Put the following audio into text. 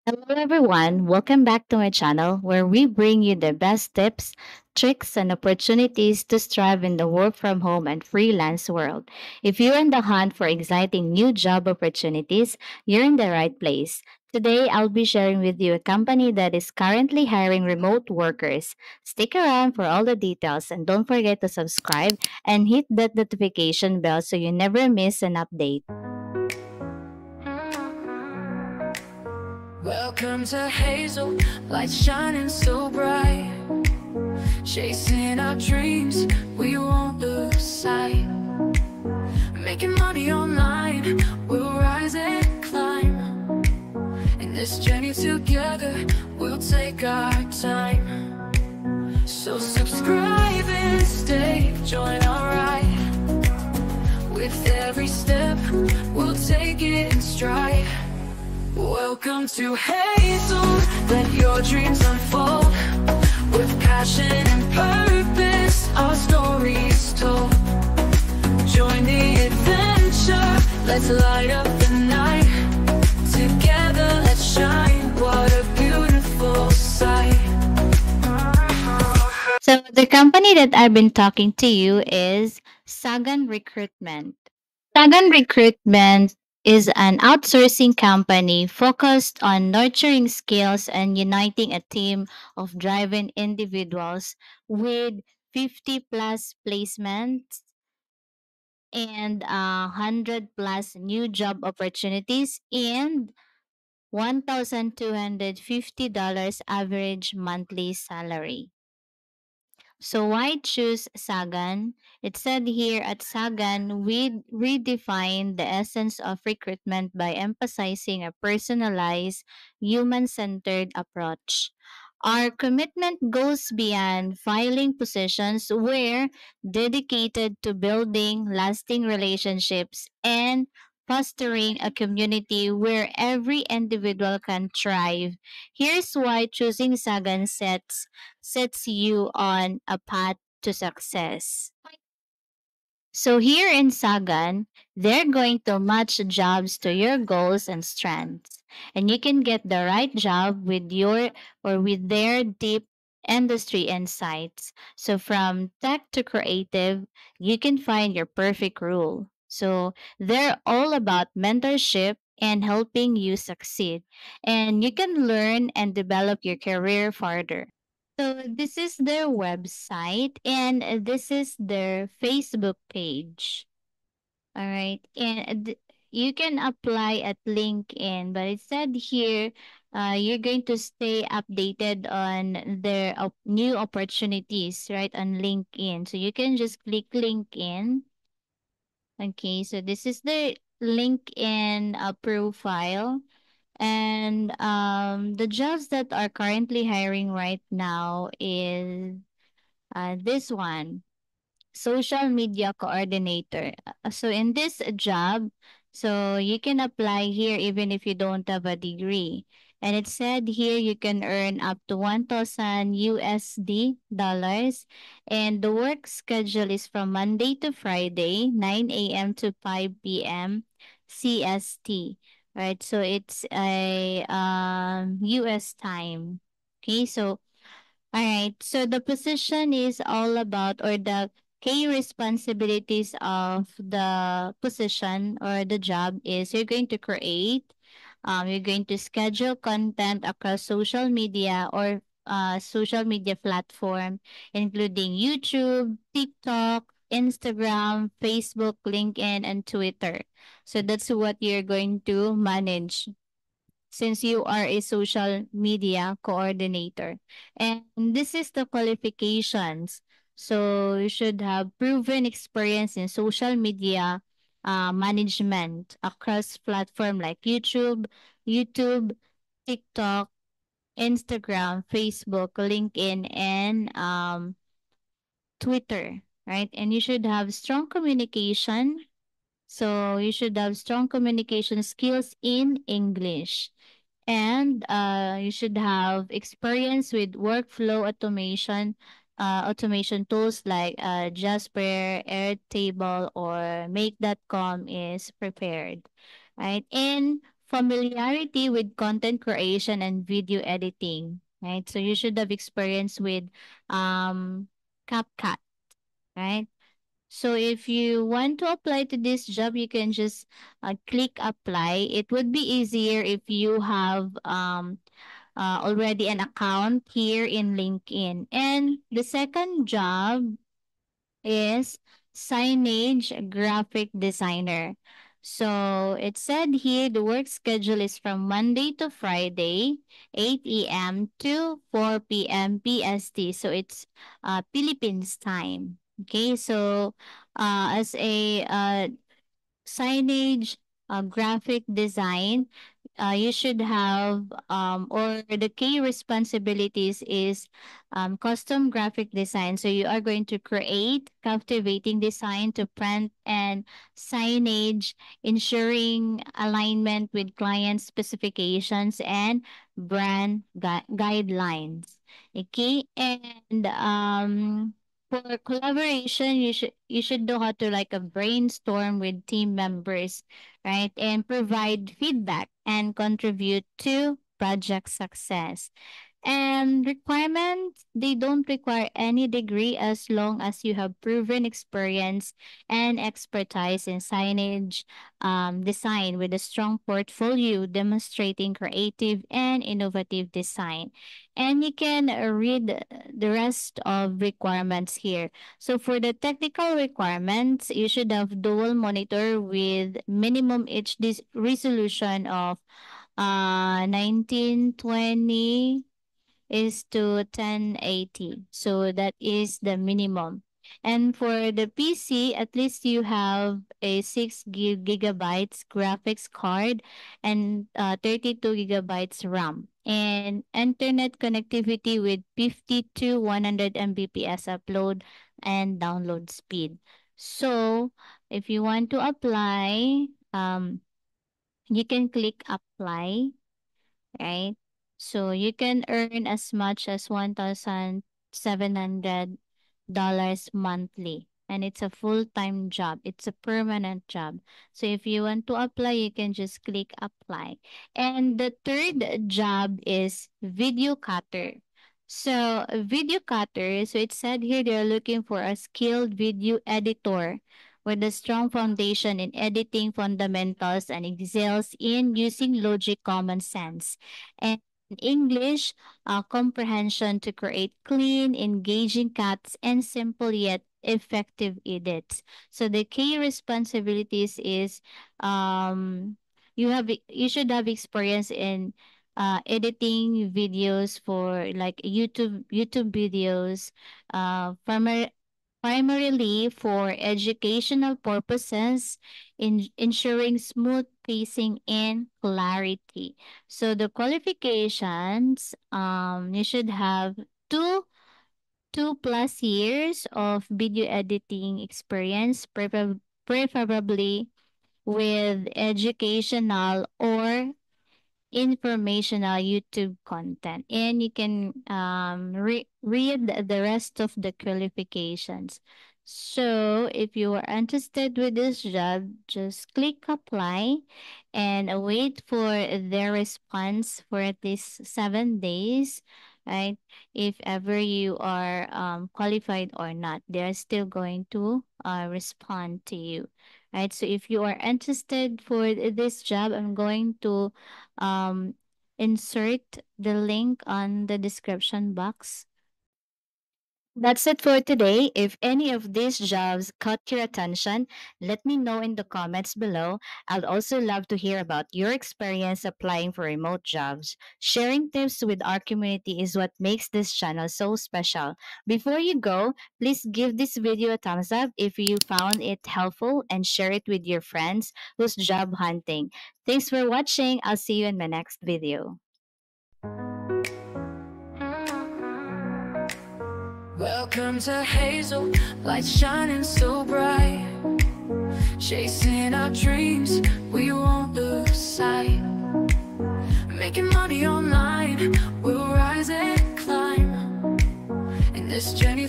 Hello, everyone. Welcome back to my channel where we bring you the best tips, tricks, and opportunities to strive in the work from home and freelance world. If you're in the hunt for exciting new job opportunities, you're in the right place. Today, I'll be sharing with you a company that is currently hiring remote workers. Stick around for all the details and don't forget to subscribe and hit that notification bell so you never miss an update. Welcome to Hazel, lights shining so bright. Chasing our dreams, we won't lose sight. Making money online, we'll rise and climb. In this journey together, we'll take our time. So subscribe and stay, join our ride. With every step, we'll take it in stride. Welcome to Hazel, let your dreams unfold. With passion and purpose, our stories told. Join the adventure, let's light up the night. Together, let's shine, what a beautiful sight. So the company that I've been talking to you is Sagan Recruitment. Sagan Recruitment is an outsourcing company focused on nurturing skills and uniting a team of driven individuals with 50 plus placements and 100 plus new job opportunities and $1,250 average monthly salary. So why choose Sagan? It said here at Sagan, we redefine the essence of recruitment by emphasizing a personalized, human centered approach. Our commitment goes beyond filing positions. We're dedicated to building lasting relationships and fostering a community where every individual can thrive. Here's why choosing Sagan sets you on a path to success. So here in Sagan, they're going to match jobs to your goals and strengths. And you can get the right job with your or with their deep industry insights. So from tech to creative, you can find your perfect role. So they're all about mentorship and helping you succeed. And you can learn and develop your career further. So this is their website and this is their Facebook page. All right. And you can apply at LinkedIn, but it said here you're going to stay updated on their new opportunities, right, on LinkedIn. So you can just click LinkedIn. Okay. So this is the LinkedIn profile. And the jobs that are currently hiring right now is this one, social media coordinator. So in this job, so you can apply here even if you don't have a degree. And it said here you can earn up to 1,000 USD dollars. And the work schedule is from Monday to Friday, 9 a.m. to 5 p.m. CST. Right. So it's a US time. Okay. So all right. So the position is all about, or the key responsibilities of the position or the job is you're going to create, you're going to schedule content across social media or social media platform, including YouTube, TikTok, Instagram, Facebook, LinkedIn, and Twitter. So that's what you're going to manage since you are a social media coordinator. And this is the qualifications. So you should have proven experience in social media management across platform like YouTube, TikTok, Instagram, Facebook, LinkedIn, and Twitter, right? And you should have strong communication. So you should have strong communication skills in English. And you should have experience with workflow automation tools like Jasper, Airtable, or Make.com is prepared, right? And familiarity with content creation and video editing, right? So you should have experience with CapCut, right? So if you want to apply to this job, you can just click apply. It would be easier if you have already an account here in LinkedIn. And the second job is signage graphic designer. So it said here the work schedule is from Monday to Friday, 8 a.m. to 4 p.m. PST. So it's Philippines time. Okay, so as a signage, graphic design, you should have or the key responsibilities is custom graphic design. So you are going to create captivating design to print and signage, ensuring alignment with client specifications and brand guidelines. Okay, and for collaboration, you should know how to like a brainstorm with team members, right? And provide feedback and contribute to project success. And requirements, they don't require any degree as long as you have proven experience and expertise in signage design with a strong portfolio demonstrating creative and innovative design. And you can read the rest of requirements here. So for the technical requirements, you should have dual monitor with minimum HD resolution of 1920 is to 1080. So that is the minimum. And for the PC, at least you have a 6 gigabytes graphics card and 32 gigabytes RAM. And internet connectivity with 50 to 100 Mbps upload and download speed. So if you want to apply, you can click apply, right? So you can earn as much as $1,700 monthly. And it's a full-time job. It's a permanent job. So if you want to apply, you can just click apply. And the third job is video cutter. So a video cutter, so it said here they're looking for a skilled video editor with a strong foundation in editing fundamentals and excels in using logic common sense and English comprehension to create clean, engaging cuts and simple yet effective edits. So the key responsibilities is you should have experience in editing videos for like YouTube videos, primarily for educational purposes, in ensuring smooth pacing and clarity. So the qualifications, you should have two plus years of video editing experience, preferably with educational or informational YouTube content. And you can read the rest of the qualifications. So if you are interested with this job, just click apply and wait for their response for at least 7 days, right? If ever you are qualified or not, they're still going to respond to you, right? So if you are interested for this job, I'm going to um, insert the link on the description box. That's it for today. If any of these jobs caught your attention, let me know in the comments below. I'd also love to hear about your experience applying for remote jobs. Sharing tips with our community is what makes this channel so special. Before you go, please give this video a thumbs up if you found it helpful and share it with your friends who's job hunting. Thanks for watching. I'll see you in my next video. Welcome to Hazel, lights shining so bright. Chasing our dreams, we won't lose sight. Making money online, we'll rise and climb. In this journey